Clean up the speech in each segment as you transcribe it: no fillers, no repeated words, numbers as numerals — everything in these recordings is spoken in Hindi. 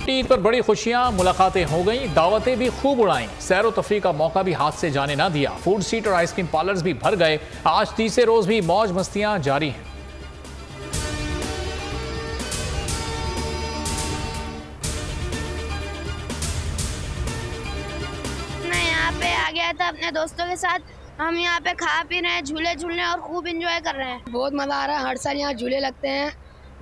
ईद पर बड़ी खुशियां, मुलाकातें हो गई, दावतें भी खूब उड़ाई, सैर व तफरी का मौका भी हाथ से जाने ना दिया। फूड स्ट्रीट और आइसक्रीम पार्लर्स भी भर गए। आज तीसरे रोज भी मौज मस्तियां जारी हैं। मैं यहाँ पे आ गया था अपने दोस्तों के साथ। हम यहाँ पे खा पी रहे हैं, झूले झूल रहे हैं और खूब एंजॉय कर रहे हैं। बहुत मजा आ रहा है। हर साल यहाँ झूले लगते हैं,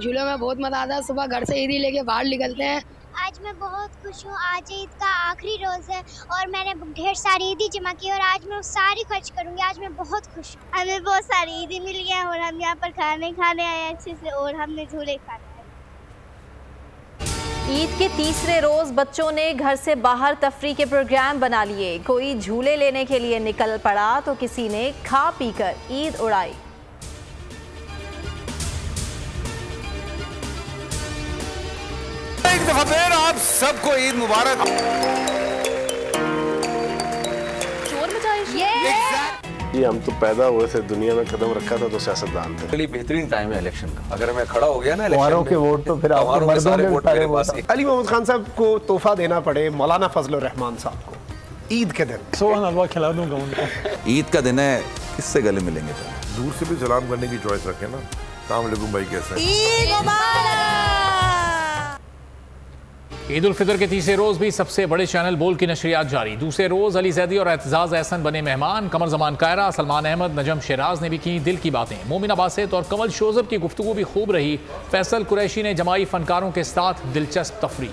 झूलों में बहुत मजा आता है। सुबह घर से ईदी लेके बाहर निकलते हैं। आज मैं बहुत खुश हूँ। आज ईद का आखिरी रोज है और मैंने ढेर सारी ईदी जमा की और आज मैं वो सारी खर्च करूँगी। आज मैं बहुत खुश हूँ। हमें बहुत सारी ईदी मिल गया और हम यहाँ पर खाने आए अच्छे से और हमने झूले खाने। ईद के तीसरे रोज बच्चों ने घर से बाहर तफरी के प्रोग्राम बना लिए। कोई झूले लेने के लिए निकल पड़ा तो किसी ने खा पीकर ईद उड़ाई। एक दफा फिर आप सबको ईद मुबारक। शोर मचाइए। ये हम तो पैदा हुए थे, दुनिया में कदम रखा था तो सियासतदान थे। बड़ी बेहतरीन टाइम है इलेक्शन का। अगर मैं खड़ा हो गया ना कुंवारों के वोट तो फिर आपको मर्दों के वोट मेरे पास। अली मोहम्मद खान साहब को तोहफा देना पड़े मौलाना फजलुर रहमान साहब को ईद के दिन। सोहन हलवा खिला दूंगा उनको। ईद का दिन है, किससे गले मिलेंगे? दूर से भी सलाम करने की चॉइस रखें ना। अस्सलाम वालेकुम भाई, कैसे हैं? ईद मुबारक। ईद उल फितर के तीसरे रोज भी सबसे बड़े चैनल बोल की नशरियात जारी। दूसरे रोज अली जैदी और एतजाज एहसन बने मेहमान। कमर जमान कायरा, सलमान अहमद, नजम शिराज ने भी की दिल की बातें। मोमिना बासित और कमल शोजब की गुफ्तगू भी खूब रही। फैसल कुरैशी ने जमाई फनकारों के साथ दिलचस्प तफरी।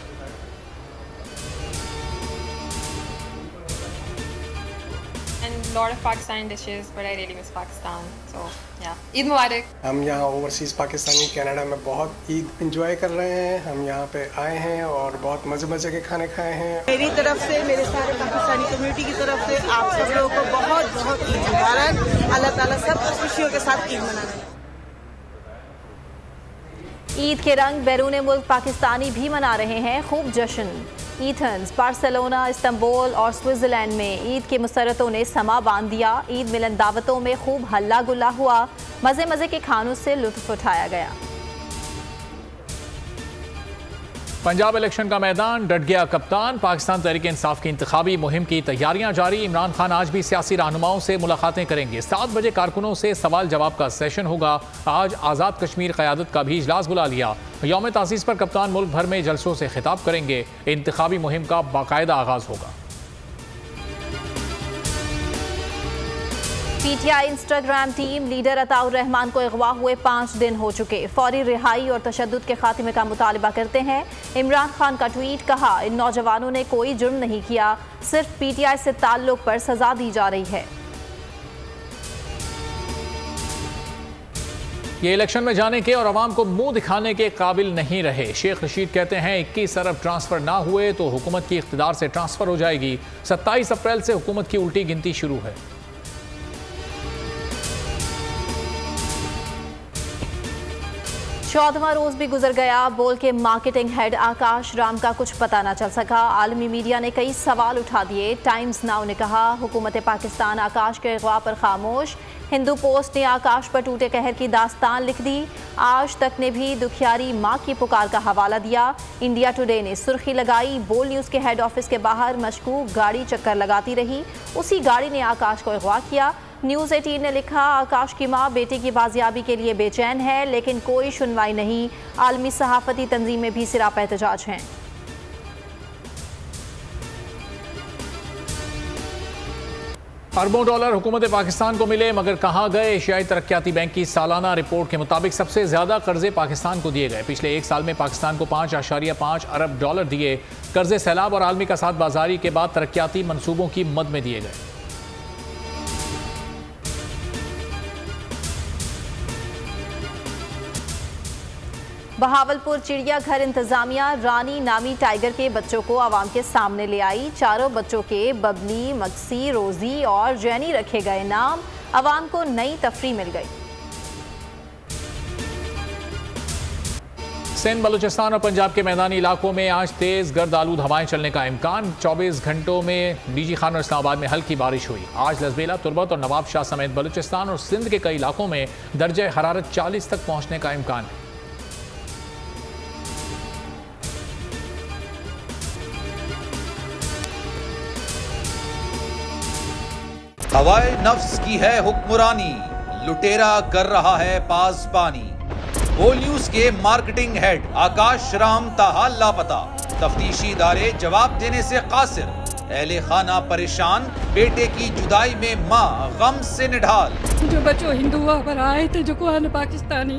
lot of Pakistani dishes, but I really miss Pakistan. So yeah, Eid Mubarak. हम यहाँ ओवरसीज पाकिस्तानी कनाडा में बहुत ईद एंजॉय कर रहे हैं। हम यहाँ पे आए हैं और बहुत मजे के खाने खाए हैं। मेरी तरफ से, मेरे सारे पाकिस्तानी कम्युनिटी की तरफ से आप सब लोगों को बहुत बहुत ईद मुबारक। अल्लाह ताला सब खुशियों के साथ ईद मनाए। ईद के रंग बैरून मुल्क पाकिस्तानी भी मना रहे हैं खूब जश्न। एथेंस, बार्सिलोना, इस्तांबुल और स्विट्जरलैंड में ईद की मुसरतों ने समा बांध दिया। ईद मिलन दावतों में खूब हल्ला गुल्ला हुआ। मजे के खानों से लुत्फ उठाया गया। पंजाब इलेक्शन का मैदान, डट गया कप्तान। पाकिस्तान तहरीक इंसाफ की इंतखाबी मुहिम की तैयारियां जारी। इमरान खान आज भी सियासी रहनुमाओं से मुलाकातें करेंगे। 7 बजे कारकुनों से सवाल जवाब का सेशन होगा। आज आज़ाद कश्मीर क़यादत का भी इजलास बुला लिया। यौम तासीस पर कप्तान मुल्क भर में जलसों से खिताब करेंगे। इंतखाबी मुहिम का बाकायदा आगाज होगा। PTI Instagram team leader Ataur Rahman को अगवा हुए 5 दिन हो चुके। फौरी रिहाई और तशद्दुद के खात्मे का मुतालबा करते हैं। इमरान खान का ट्वीट, कहा इन नौजवानों ने कोई जुर्म नहीं किया, सिर्फ पीटीआई से ताल्लुक पर सजा दी जा रही है। ये इलेक्शन में जाने के और अवाम को मुंह दिखाने के काबिल नहीं रहे। शेख रशीद कहते हैं 21 अरब ट्रांसफर ना हुए तो हुकूमत की इख्तिदार से ट्रांसफर हो जाएगी। 27 अप्रैल से हुकूमत की उल्टी गिनती शुरू है। 14वां रोज भी गुजर गया। बोल के मार्केटिंग हेड आकाश राम का कुछ पता ना चल सका। आलमी मीडिया ने कई सवाल उठा दिए। टाइम्स नाउ ने कहा हुकूमत पाकिस्तान आकाश के अगवा पर खामोश। हिंदू पोस्ट ने आकाश पर टूटे कहर की दास्तान लिख दी। आज तक ने भी दुखियारी माँ की पुकार का हवाला दिया। इंडिया टुडे ने सुर्खी लगाई, बोल न्यूज़ के हेड ऑफिस के बाहर मशकूक गाड़ी चक्कर लगाती रही, उसी गाड़ी ने आकाश को अगवा किया। न्यूज़ 18 ने लिखा आकाश की मां बेटे की बाजियाबी के लिए बेचैन है लेकिन कोई सुनवाई नहीं। आलमी सहाफती तंजीमें भी सिरापा एहतजाज हैं। अरबों डॉलर हुकूमत पाकिस्तान को मिले मगर कहाँ गए? एशियाई तरक्याती बैंक की सालाना रिपोर्ट के मुताबिक सबसे ज्यादा कर्जे पाकिस्तान को दिए गए। पिछले एक साल में पाकिस्तान को 5.5 अरब डॉलर दिए। कर्जे सैलाब और आलमी कसाद बाजारी के बाद तरक्याती मंसूबों की मद में दिए गए। बहावलपुर चिड़ियाघर इंतजामिया रानी नामी टाइगर के बच्चों को आवाम के सामने ले आई। चारों बच्चों के बबली, मक्सी, रोजी और जैनी रखे गए नाम। आवाम को नई तफरी मिल गई। सिंध, बलूचिस्तान और पंजाब के मैदानी इलाकों में आज तेज गर्द आलूद हवाएं चलने का इम्कान। 24 घंटों में डीजी खान और इस्लामाबाद में हल्की बारिश हुई। आज लसबेला, तुर्बत और नवाब शाह समेत बलूचिस्तान और सिंध के कई इलाकों में दर्जे हरारत 40 तक पहुंचने का इम्कान है। हवाए नफ्स की है हुक्मरानी, लुटेरा कर रहा है पासबानी। बोल न्यूज के मार्केटिंग हेड आकाश राम ताहा लापता, तफ्तीशी इदारे जवाब देने से कासिर। अहले खाना परेशान, बेटे की जुदाई में माँ गम से निढाल। जो बच्चो हिंदू पर आए थे जो को पाकिस्तानी,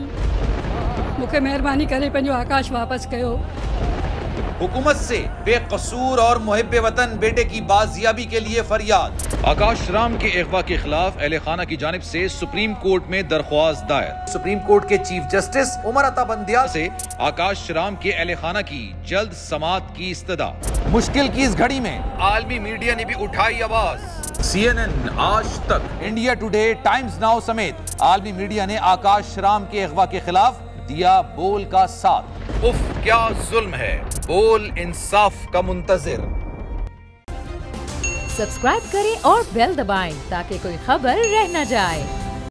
मुझे मेहरबानी करे पंहिंजो आकाश वापस कयो। हुकूमत से बेकसूर और मुहिब्बे वतन बेटे की बाजियाबी के लिए फरियाद। आकाश राम के अगवा के खिलाफ अहले खाना की जानिब से सुप्रीम कोर्ट में दरख्वास्त दायर। सुप्रीम कोर्ट के चीफ जस्टिस उमर अता बंदियाल से आकाश राम के अहले खाना की जल्द समाअत की इस्तदा। मुश्किल की इस घड़ी में आलमी मीडिया ने भी उठाई आवाज। CNN, आज तक, इंडिया टुडे, टाइम्स नाउ समेत आलमी मीडिया ने आकाश राम के अगवा के खिलाफ दिया बोल का साथ। उफ क्या जुल्म है, बोल इंसाफ का मुंतजिर। सब्सक्राइब करें और बेल दबाएं ताकि कोई खबर रह न जाए।